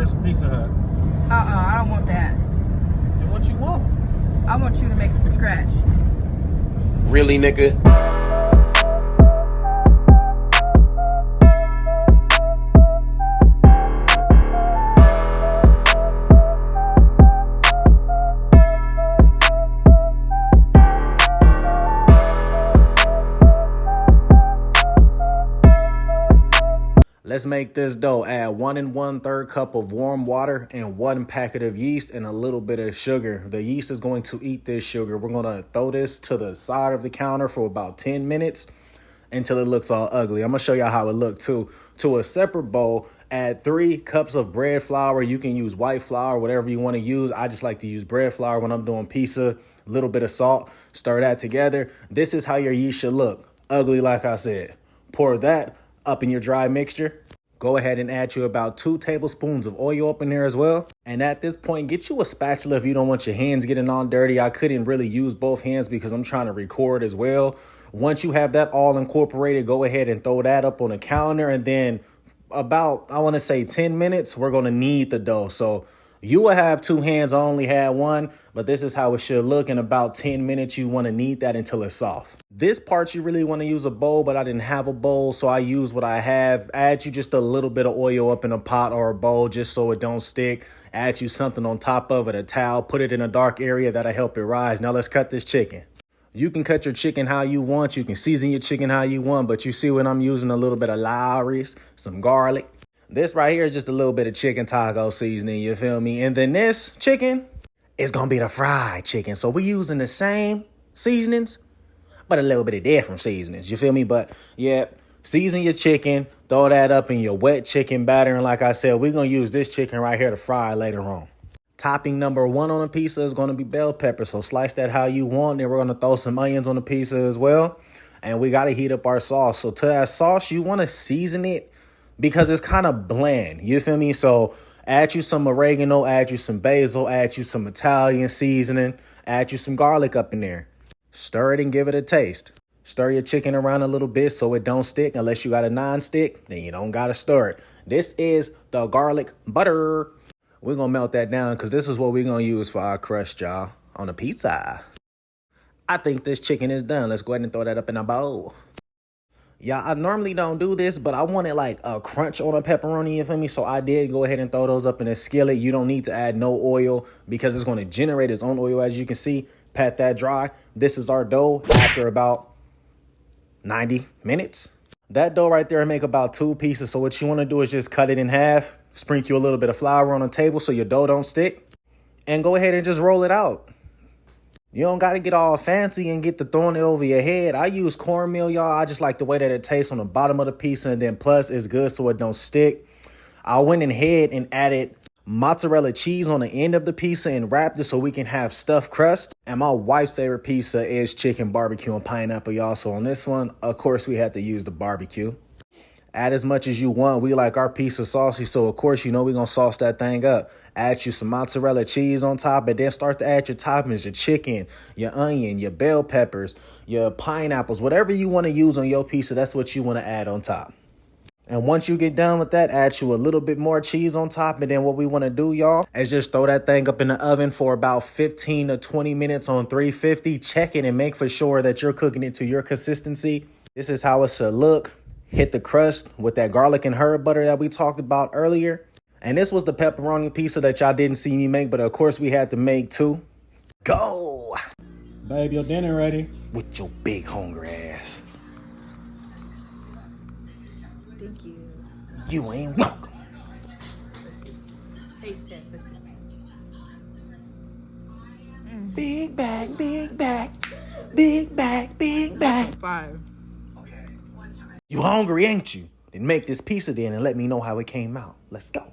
Crust Pizza Hut. I don't want that. And what you want? I want you to make it from scratch. Really, nigga? Let's make this dough. Add 1 1/3 cup of warm water and 1 packet of yeast and a little bit of sugar. The yeast is going to eat this sugar. We're going to throw this to the side of the counter for about 10 minutes until it looks all ugly. I'm going to show y'all how it looked too. To a separate bowl, add 3 cups of bread flour. You can use white flour, whatever you want to use. I just like to use bread flour when I'm doing pizza. A little bit of salt. Stir that together. This is how your yeast should look. Ugly, like I said. Pour that up in your dry mixture. Go ahead and add you about 2 tablespoons of oil up in there as well. And at this point, get you a spatula if you don't want your hands getting all dirty. I couldn't really use both hands because I'm trying to record as well. Once you have that all incorporated, go ahead and throw that up on the counter. And then about, I want to say 10 minutes, we're going to knead the dough. So you will have 2 hands. I only had 1, but this is how it should look. In about 10 minutes, you want to knead that until it's soft. This part, you really want to use a bowl, but I didn't have a bowl, so I use what I have. Add you just a little bit of oil up in a pot or a bowl just so it don't stick. Add you something on top of it, a towel. Put it in a dark area. That'll help it rise. Now let's cut this chicken. You can cut your chicken how you want. You can season your chicken how you want, but you see what I'm using? A little bit of Lowry's, some garlic. This right here is just a little bit of chicken taco seasoning, you feel me? And then this chicken is going to be the fried chicken. So we're using the same seasonings, but a little bit of different seasonings, you feel me? But yeah, season your chicken, throw that up in your wet chicken batter. And like I said, we're going to use this chicken right here to fry later on. Topping number 1 on a pizza is going to be bell pepper. So slice that how you want. Then we're going to throw some onions on the pizza as well. And we got to heat up our sauce. So to that sauce, you want to season it because it's kind of bland, you feel me? So add you some oregano, add you some basil, add you some Italian seasoning, add you some garlic up in there. Stir it and give it a taste. Stir your chicken around a little bit so it don't stick. Unless you got a non-stick, then you don't got to stir it. This is the garlic butter. We're going to melt that down because this is what we're going to use for our crust, y'all, on the pizza. I think this chicken is done. Let's go ahead and throw that up in a bowl. Yeah, I normally don't do this, but I wanted like a crunch on a pepperoni, you feel me? So I did go ahead and throw those up in a skillet. You don't need to add no oil because it's going to generate its own oil, as you can see. Pat that dry. This is our dough after about 90 minutes. That dough right there make about 2 pieces. So what you want to do is just cut it in half, sprinkle a little bit of flour on the table so your dough don't stick, and go ahead and just roll it out. You don't got to get all fancy and get to throwing it over your head. I use cornmeal, y'all. I just like the way that it tastes on the bottom of the pizza. And then plus it's good so it don't stick. I went ahead and added mozzarella cheese on the end of the pizza and wrapped it so we can have stuffed crust. And my wife's favorite pizza is chicken, barbecue, and pineapple, y'all. So on this one, of course, we had to use the barbecue. Add as much as you want. We like our pizza saucy, so of course, you know we're going to sauce that thing up. Add you some mozzarella cheese on top, and then start to add your toppings, your chicken, your onion, your bell peppers, your pineapples, whatever you want to use on your pizza, that's what you want to add on top. And once you get done with that, add you a little bit more cheese on top. And then what we want to do, y'all, is just throw that thing up in the oven for about 15 to 20 minutes on 350. Check it and make for sure that you're cooking it to your consistency. This is how it should look. Hit the crust with that garlic and herb butter that we talked about earlier. And this was the pepperoni pizza that y'all didn't see me make, but of course we had to make too. Go! Babe, your dinner ready? With your big hungry ass. Thank you. You ain't welcome. Let's see. Taste test. Let's see. Big bag, big bag. Big bag, big bag. 5. You hungry, ain't you? Then make this pizza then and let me know how it came out. Let's go.